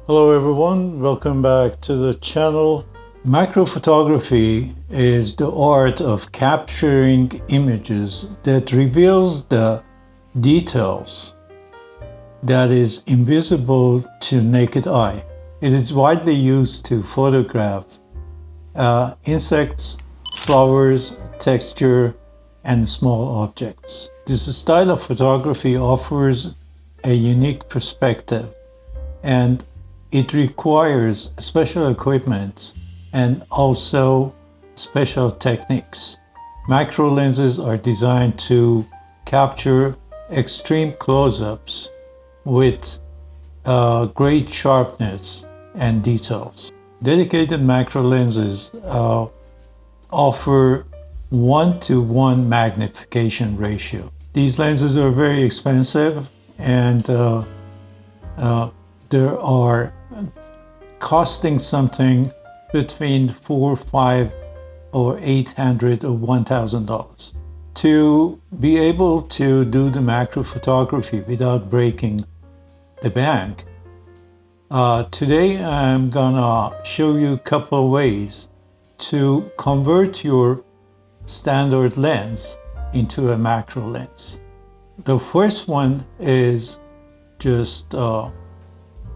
Hello everyone, welcome back to the channel. Macro photography is the art of capturing images that reveals the details that is invisible to naked eye. It is widely used to photograph insects, flowers, texture, and small objects. This style of photography offers a unique perspective, and it requires special equipment and also special techniques. Macro lenses are designed to capture extreme close-ups with great sharpness and details. Dedicated macro lenses offer 1-to-1 magnification ratio. These lenses are very expensive, and there are costing something between $400, $500, or $800 or $1,000. To be able to do the macro photography without breaking the bank, today I'm gonna show you a couple of ways to convert your standard lens into a macro lens. The first one is just a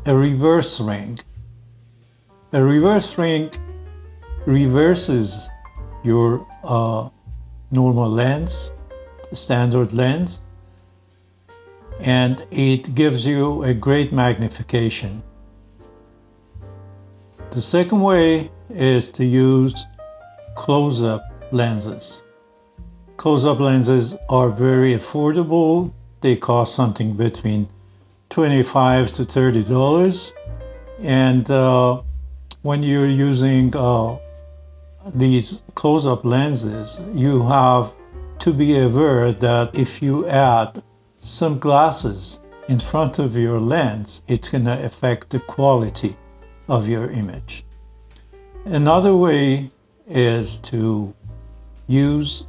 reverse ring. A reverse ring reverses your normal lens, standard lens, and it gives you a great magnification. The second way is to use close-up lenses. Close-up lenses are very affordable. They cost something between $25 to $30, and when you're using these close-up lenses, you have to be aware that if you add some glasses in front of your lens, it's going to affect the quality of your image. Another way is to use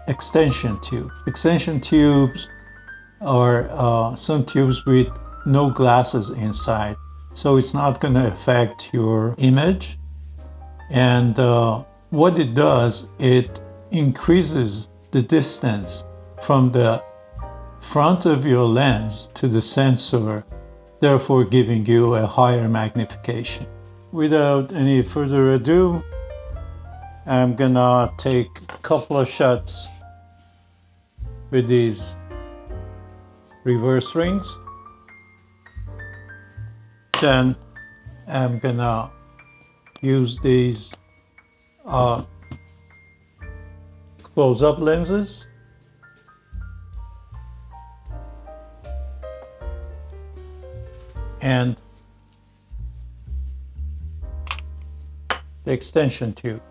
extension tube. Extension tubes are some tubes with no glasses inside, so it's not going to affect your image. And what it does, it increases the distance from the front of your lens to the sensor, therefore giving you a higher magnification. Without any further ado, I'm gonna take a couple of shots with these reverse rings. Then I'm gonna use these close-up lenses. And the extension tube.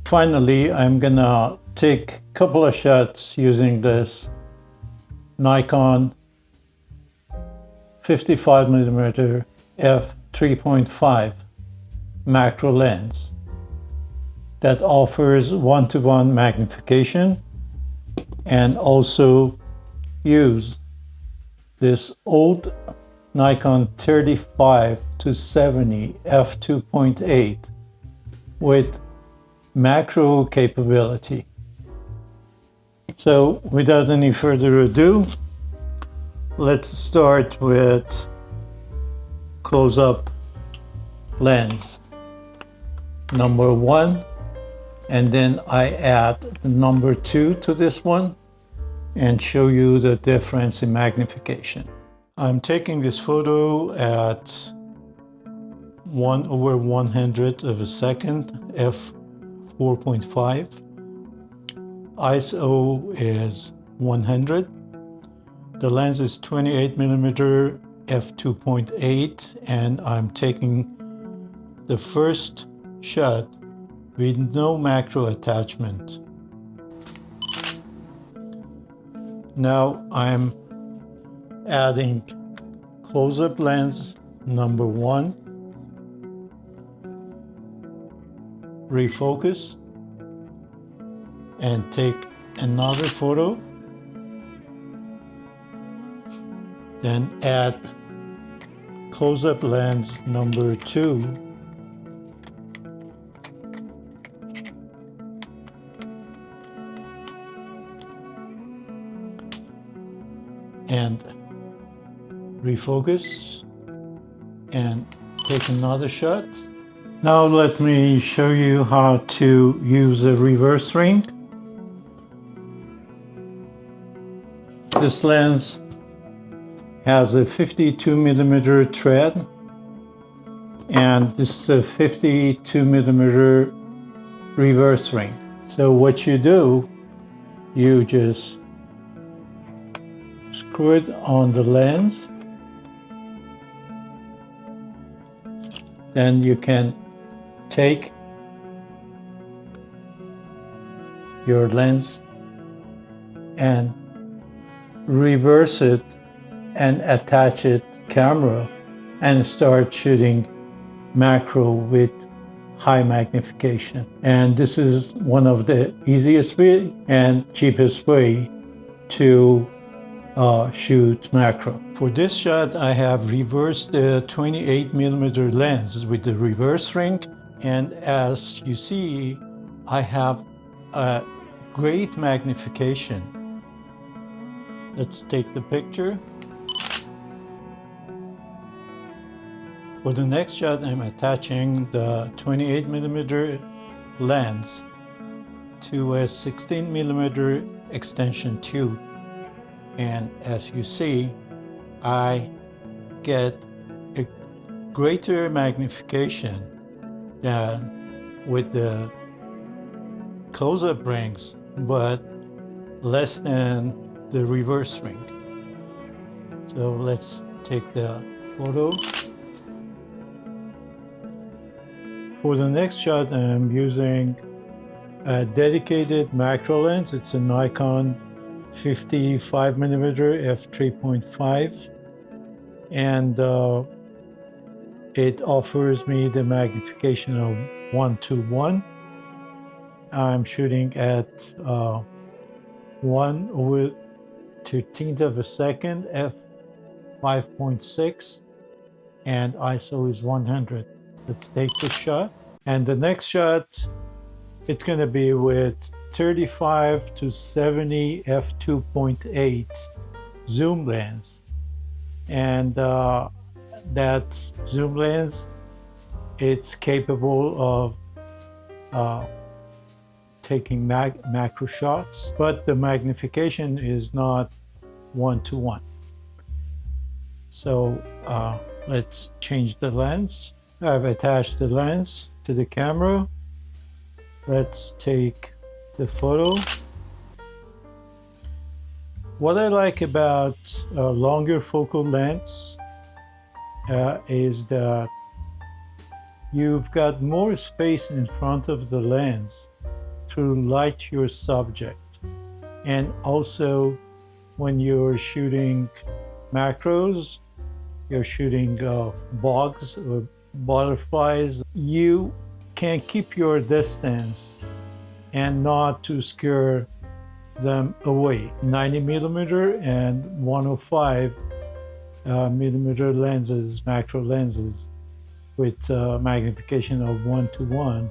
Finally, I'm gonna take a couple of shots using this Nikon 55mm f3.5 macro lens that offers 1-to-1 magnification, and also use this old Nikon 35-70 f2.8 with macro capability. So without any further ado, let's start with close-up lens number 1, and then I add the number 2 to this one and show you the difference in magnification. I'm taking this photo at 1/100 of a second, f4.5. ISO is 100. The lens is 28mm f2.8, and I'm taking the first shot with no macro attachment. Now I'm adding close-up lens number 1, refocus, and take another photo. Then add close-up lens number 2. And refocus and take another shot. Now let me show you how to use a reverse ring. This lens has a 52mm thread, and this is a 52mm reverse ring. So what you do, you just screw it on the lens, then you can take your lens and reverse it and attach it camera and start shooting macro with high magnification. And this is one of the easiest way and cheapest way to shoot macro. For this shot, I have reversed the 28mm lens with the reverse ring, and as you see, I have a great magnification. Let's take the picture. For the next shot, I'm attaching the 28mm lens to a 16mm extension tube. And as you see, I get a greater magnification than with the close-up rings, but less than the reverse ring. So let's take the photo. For the next shot, I'm using a dedicated macro lens. It's a Nikon 55mm f3.5, and it offers me the magnification of 1:1. I'm shooting at 1/13th of a second, f5.6, and ISO is 100. Let's take the shot. And the next shot, it's going to be with 35 to 70 f2.8 zoom lens. And that zoom lens, it's capable of taking macro shots, but the magnification is not 1:1. So let's change the lens. I've attached the lens to the camera. Let's take the photo. What I like about a longer focal lengths is that you've got more space in front of the lens to light your subject. And also when you're shooting macros, you're shooting bugs or butterflies, you can keep your distance and not to scare them away. 90mm and 105mm lenses, macro lenses with magnification of 1:1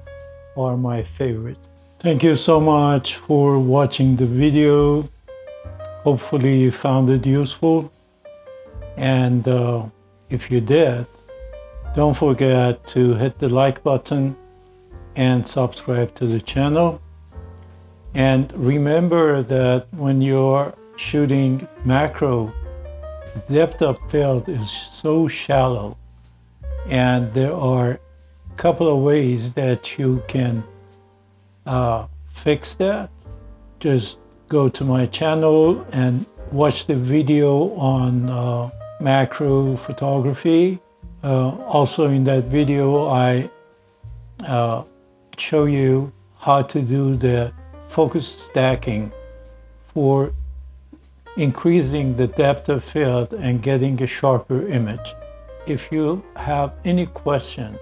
are my favorite. Thank you so much for watching the video. Hopefully you found it useful, and if you did, don't forget to hit the like button and subscribe to the channel. And remember that when you're shooting macro, the depth of field is so shallow, and there are a couple of ways that you can fix that. Just go to my channel and watch the video on macro photography. Also in that video, I show you how to do the focus stacking for increasing the depth of field and getting a sharper image. If you have any questions,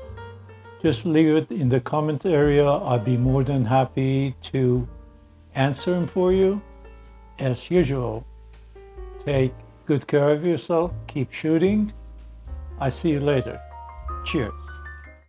just leave it in the comment area. I'll be more than happy to answer them for you. As usual, take good care of yourself, keep shooting, I see you later. Cheers.